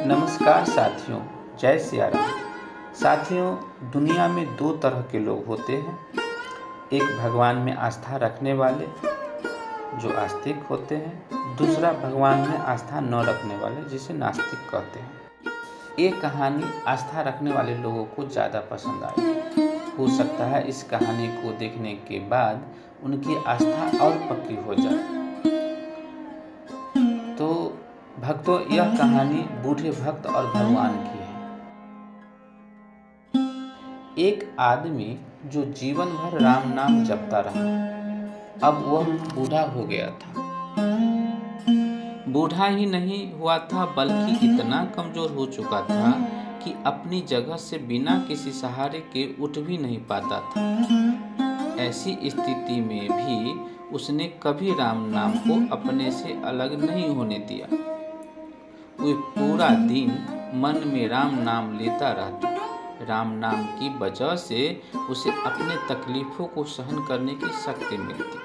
नमस्कार साथियों, जय सिया राम। साथियों, दुनिया में दो तरह के लोग होते हैं। एक भगवान में आस्था रखने वाले जो आस्तिक होते हैं, दूसरा भगवान में आस्था न रखने वाले जिसे नास्तिक कहते हैं। ये कहानी आस्था रखने वाले लोगों को ज़्यादा पसंद आई। हो सकता है इस कहानी को देखने के बाद उनकी आस्था और पक्की हो जाए। तो भक्तों, यह कहानी बूढ़े भक्त और भगवान की है। एक आदमी जो जीवन भर राम नाम जपता रहा, अब वह बूढ़ा हो गया था। बूढ़ा ही नहीं हुआ था बल्कि इतना कमजोर हो चुका था कि अपनी जगह से बिना किसी सहारे के उठ भी नहीं पाता था। ऐसी स्थिति में भी उसने कभी राम नाम को अपने से अलग नहीं होने दिया। वह पूरा दिन मन में राम नाम लेता रहता। राम नाम की वजह से उसे अपने तकलीफों को सहन करने की शक्ति मिलती।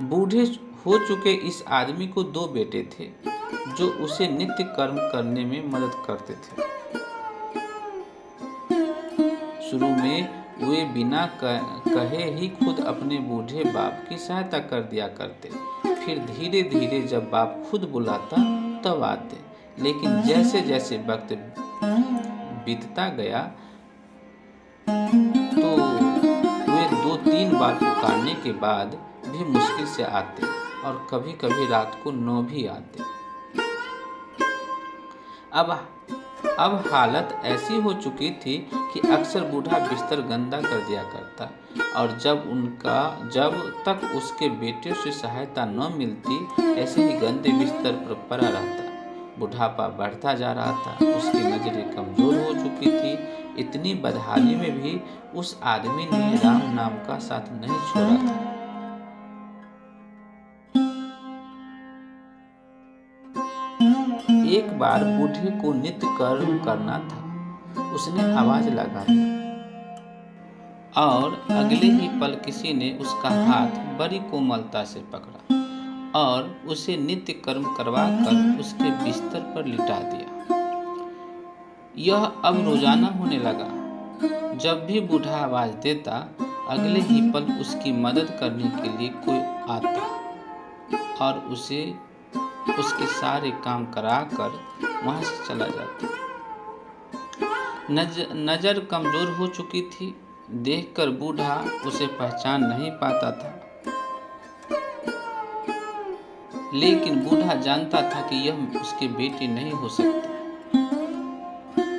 बूढ़े हो चुके इस आदमी को दो बेटे थे जो उसे नित्य कर्म करने में मदद करते थे। शुरू में वे बिना कहे ही खुद अपने बूढ़े बाप की सहायता कर दिया करते। फिर धीरे धीरे जब बाप खुद बुलाता तब आते। लेकिन जैसे जैसे वक्त बीतता गया तो वे 2-3 बार पुकारने के बाद भी मुश्किल से आते और कभी कभी रात को 9 भी आते। अब हालत ऐसी हो चुकी थी कि अक्सर बूढ़ा बिस्तर गंदा कर दिया करता और जब तक उसके बेटे से सहायता न मिलती ऐसे ही गंदे बिस्तर पर पड़ा रहता। बुढ़ापा बढ़ता जा रहा था, उसकी नजरें कमजोर हो चुकी थी। इतनी बदहाली में भी उस आदमी ने राम नाम का साथ नहीं छोड़ा था। एक बार बूढ़े को नित्य कर्म करना था। उसने आवाज लगाई और अगले ही पल किसी ने उसका हाथ बड़ी कोमलता से पकड़ा और उसे नित्य कर्म करवाकर उसके बिस्तर पर लिटा दिया। यह अब रोजाना होने लगा। जब भी बूढ़ा आवाज देता, अगले ही पल उसकी मदद करने के लिए कोई आता और उसके सारे काम कराकर वहां से चला जाता। नजर कमजोर हो चुकी थी। देखकर बूढ़ा उसे पहचान नहीं पाता था, लेकिन बूढ़ा जानता था कि यह उसके बेटे नहीं हो सकते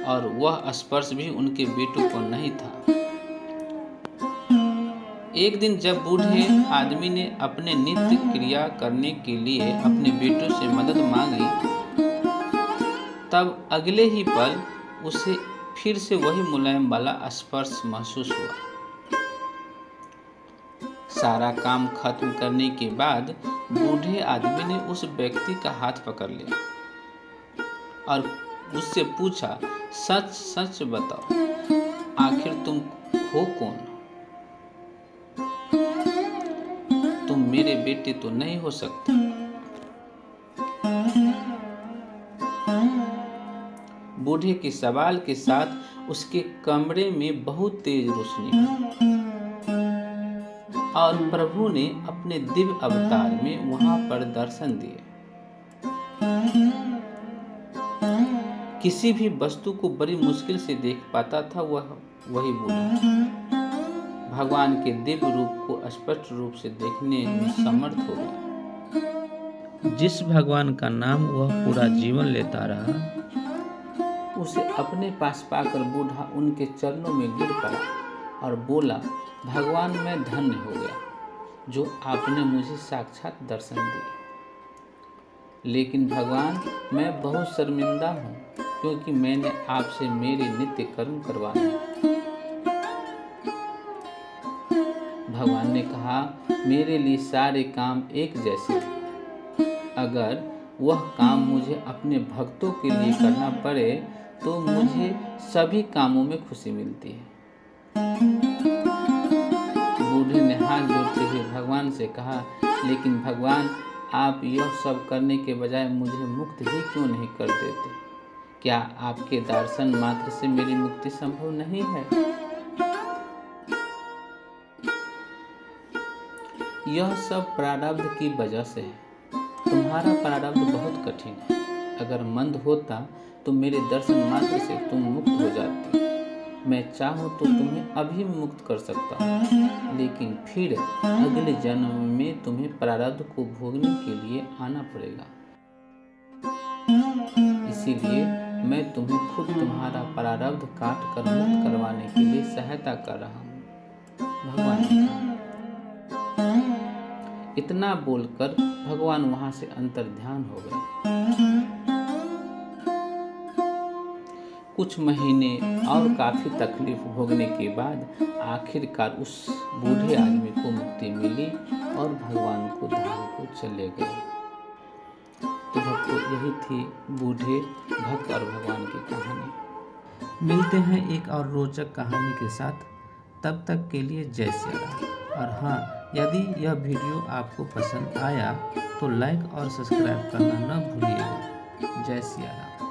और वह स्पर्श भी उनके बेटों को नहीं था। एक दिन जब बूढ़े आदमी ने अपने नित्य क्रिया करने के लिए अपने बेटों से मदद मांगी, तब अगले ही पल उसे फिर से वही मुलायम वाला स्पर्श महसूस हुआ। सारा काम खत्म करने के बाद बूढ़े आदमी ने उस व्यक्ति का हाथ पकड़ लिया और उससे पूछा, सच सच बताओ, आखिर तुम हो कौन? तुम मेरे बेटे तो नहीं हो सकते। बूढ़े के सवाल के साथ उसके कमरे में बहुत तेज रोशनी हुई और प्रभु ने अपने दिव्य अवतार में वहां पर दर्शन दिए। किसी भी वस्तु को बड़ी मुश्किल से देख पाता था वही बूढ़ा भगवान के दिव्य रूप को स्पष्ट रूप से देखने में समर्थ हो गया। जिस भगवान का नाम वह पूरा जीवन लेता रहा, उसे अपने पास पाकर बूढ़ा उनके चरणों में गिर पड़ा और बोला, भगवान मैं धन्य हो गया जो आपने मुझे साक्षात दर्शन दिए। लेकिन भगवान, मैं बहुत शर्मिंदा हूँ क्योंकि मैंने आपसे मेरे नित्य कर्म करवाए। भगवान ने कहा, मेरे लिए सारे काम एक जैसे हैं। अगर वह काम मुझे अपने भक्तों के लिए करना पड़े तो मुझे सभी कामों में खुशी मिलती है। बूढ़े ने हाथ जोड़ते हुए भगवान से कहा, लेकिन भगवान, आप यह सब करने के बजाय मुझे मुक्त ही क्यों नहीं कर देते? क्या आपके दर्शन मात्र से मेरी मुक्ति संभव नहीं है? यह सब प्रारब्ध की वजह से है। तुम्हारा प्रारब्ध बहुत कठिन है। अगर मंद होता तो मेरे दर्शन मात्र से तुम मुक्त हो जाते। मैं चाहूँ तो तुम्हें अभी मुक्त कर सकता हूँ, लेकिन फिर अगले जन्म में तुम्हें प्रारब्ध को भोगने के लिए आना पड़ेगा। इसीलिए मैं तुम्हें खुद तुम्हारा प्रारब्ध काट कर मुक्त करवाने के लिए सहायता कर रहा हूँ, भगवान ने कहा। इतना बोलकर भगवान वहां से अंतर्ध्यान हो गए। कुछ महीने और काफी तकलीफ भोगने के बाद आखिरकार उस बूढ़े आदमी को मुक्ति मिली और भगवान को धाम को चले गए। तो भक्तों, यही थी बूढ़े भक्त और भगवान की कहानी। मिलते हैं एक और रोचक कहानी के साथ। तब तक के लिए जय श्री राम। और हाँ, यदि यह वीडियो आपको पसंद आया तो लाइक और सब्सक्राइब करना न भूलिएगा। जय श्री राम।